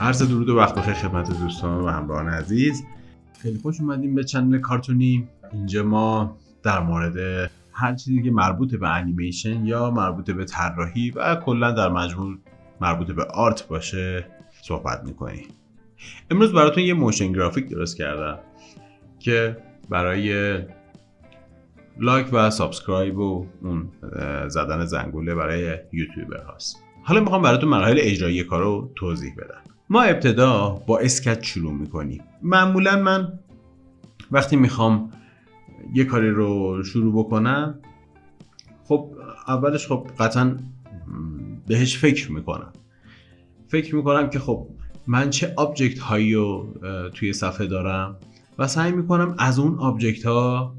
عرض درود و وقت بخیر خدمت دوستان و همراهان عزیز. خیلی خوش اومدیم به چنل کارتونی. اینجا ما در مورد هر چیزی که مربوط به انیمیشن یا مربوط به طراحی و کلا در مجموع مربوط به آرت باشه صحبت میکنیم. امروز براتون یه موشن گرافیک درست کردم که برای لایک و سابسکرایب و اون زدن زنگوله برای یوتیوبر هاست. حالا میخوام براتون مراحل اجرایی کارو توضیح بدم. ما ابتدا با اسکچ شروع میکنیم. معمولا من وقتی میخوام یه کاری رو شروع بکنم، خب اولش خب قطعا بهش فکر میکنم که خب من چه آبجکت هایی رو توی صفحه دارم و سعی میکنم از اون آبجکت ها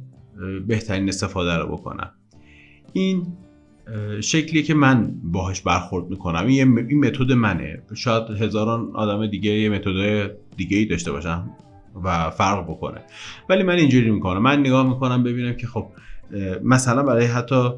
بهترین استفاده رو بکنم. این شکلیه که من باهاش برخورد میکنم. این متد منه. شاید هزاران آدم دیگه یه متد دیگه‌ای داشته باشن و فرق بکنه، ولی من اینجوری میکنم. من نگاه میکنم ببینم که خب مثلا برای حتی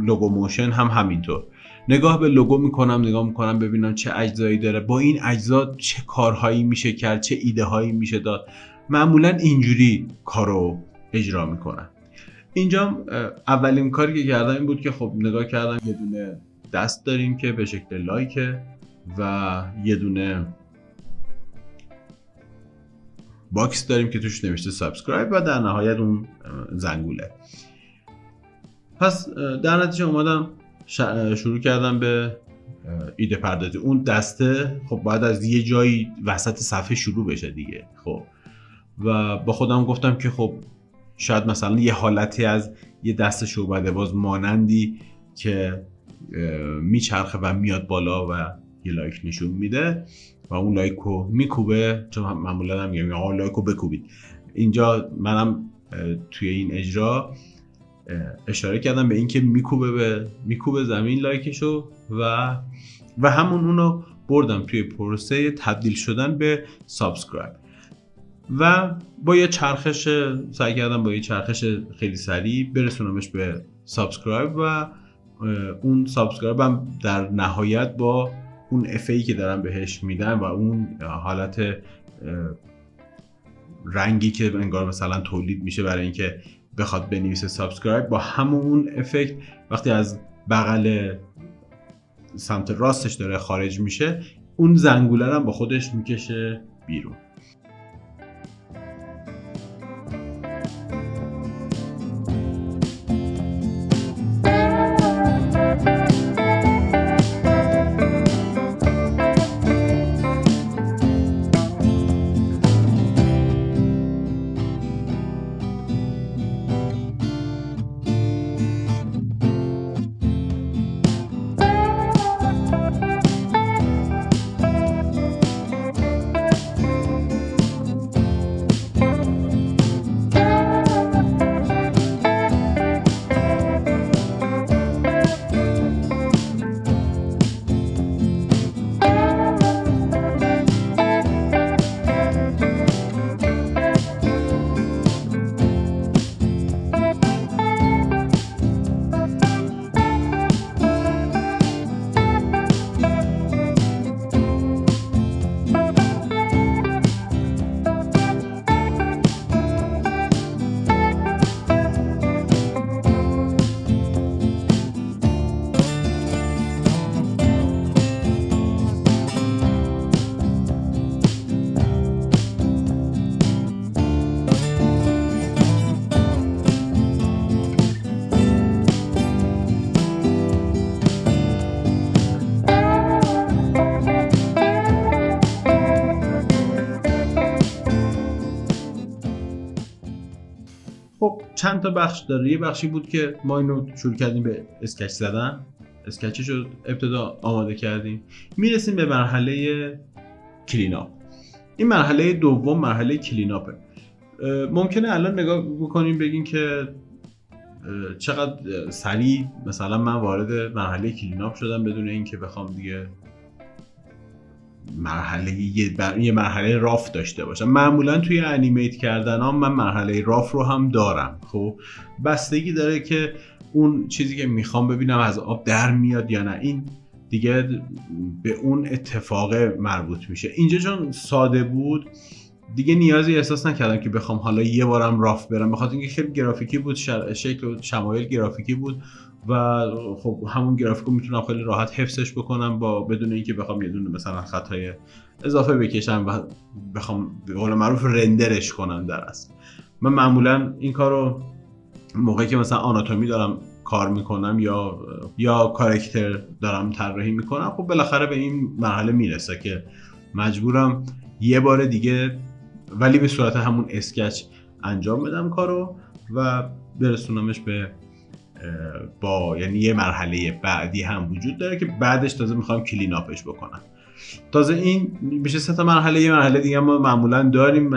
لوگو موشن هم همینطور نگاه به لوگو میکنم ببینم چه اجزایی داره، با این اجزا چه کارهایی میشه کرد، چه ایده هایی میشه داد. معمولا اینجوری کارو اجرا میکنم. اینجا اولین کاری که کردم این بود که خب نگاه کردم یه دونه دست داریم که به شکل لایکه و یه دونه باکس داریم که توش نوشته سابسکرایب و در نهایت اون زنگوله. پس در نتیجه اومدم شروع کردم به ایده پردازی. اون دسته خب باید از یه جایی وسط صفحه شروع بشه دیگه. خب و با خودم گفتم که خب شاید مثلا یه حالتی از یه دست شعبده باز مانندی که میچرخه و میاد بالا و یه لایک نشون میده و اون لایکو میکوبه، چون معمولا هم میگم آقا لایکو بکوبید. اینجا منم توی این اجرا اشاره کردم به این که میکوبه زمین لایکشو و همون اونو بردم توی پروسه تبدیل شدن به سابسکرایب و با یه چرخش سعی کردم با یه چرخش خیلی سریع برسونمش به سابسکرایب و اون سابسکرایب هم در نهایت با اون افهی که دارم بهش میدم و اون حالت رنگی که انگار مثلا تولید میشه برای اینکه بخواد بنویسه سابسکرایب، با همون افکت وقتی از بغل سمت راستش داره خارج میشه، اون زنگوله هم با خودش میکشه بیرون. خب چند تا بخش داره. یه بخشی بود که ما اینو شروع کردیم به اسکچ زدن، اسکچش رو ابتدا آماده کردیم، میرسیم به مرحله کلیناپ. این مرحله دوم مرحله کلیناپه. ممکنه الان نگاه بکنیم بگین که چقدر سریع مثلا من وارد مرحله کلیناپ شدم بدون اینکه بخوام دیگه یه مرحله راف داشته باشم. معمولا توی انیمیت کردن ها من مرحله راف رو هم دارم. خب بستگی داره که اون چیزی که میخوام ببینم از آب در میاد یا نه. این دیگه به اون اتفاق مربوط میشه. اینجا چون ساده بود دیگه نیازی احساس نکردم که بخوام حالا یه بارم راف برم، بخاطر اینکه خیلی گرافیکی بود، شکل و شمایل گرافیکی بود و خب همون گرافیکو میتونم خیلی راحت حفظش بکنم با بدون اینکه بخوام یه دونه مثلا خطای اضافه بکشم و بخوام به قول معروف رندرش کنم. در اصل من معمولا این کارو موقعی که مثلا آناتومی دارم کار میکنم یا کاراکتر دارم طراحی میکنم، خب بالاخره به این مرحله میرسه که مجبورم یه بار دیگه ولی به صورت همون اسکچ انجام بدم کارو و برسونمش به یعنی یه مرحله بعدی هم وجود داره که بعدش تازه میخوام کلین آپش بکنم. تازه این میشه 3 تا مرحله. یه مرحله دیگه ما معمولا داریم،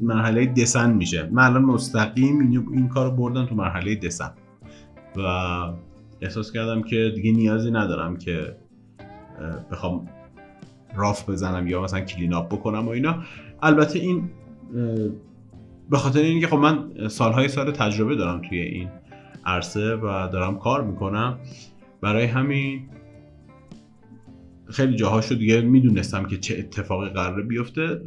مرحله دسن میشه. من الان مستقیم این کارو بردم تو مرحله دسن و احساس کردم که دیگه نیازی ندارم که بخوام راف بزنم یا مثلا کلین آپ بکنم و اینا. البته این به خاطر اینکه خب من سال تجربه دارم توی این عرصه و دارم کار میکنم، برای همین خیلی جاهاشو دیگه میدونستم که چه اتفاقی قراره بیفته،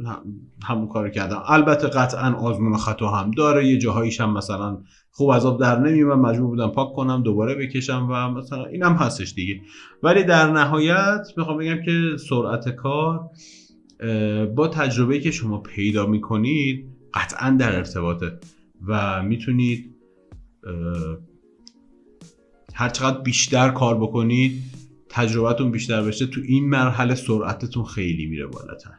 همون کارو کردم. البته قطعا آزمون و خطا هم داره، یه جاهاییش هم مثلا خوب از آب در نمیومد، مجبور بودم پاک کنم دوباره بکشم و مثلا اینم هستش دیگه. ولی در نهایت میخوام بگم که سرعت کار با تجربه‌ای که شما پیدا میکنید قطعا در ارتباطه و میتونید هر چقدر بیشتر کار بکنید، تجربتون بیشتر بشه، تو این مرحله سرعتتون خیلی میره بالاتر.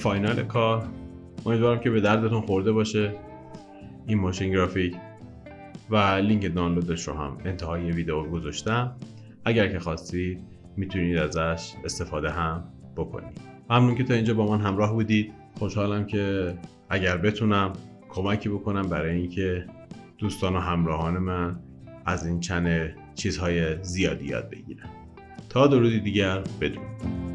فاینال کار. امیدوارم که به دردتون خورده باشه این موشن گرافیک و لینک دانلودش رو هم انتهای ویدیو گذاشتم. اگر که خواستید میتونید ازش استفاده هم بکنید. ممنون که تا اینجا با من همراه بودید. خوشحالم که اگر بتونم کمکی بکنم برای اینکه دوستان و همراهان من از این چنل چیزهای زیادی یاد بگیرن. تا درودی دیگر، بدرود.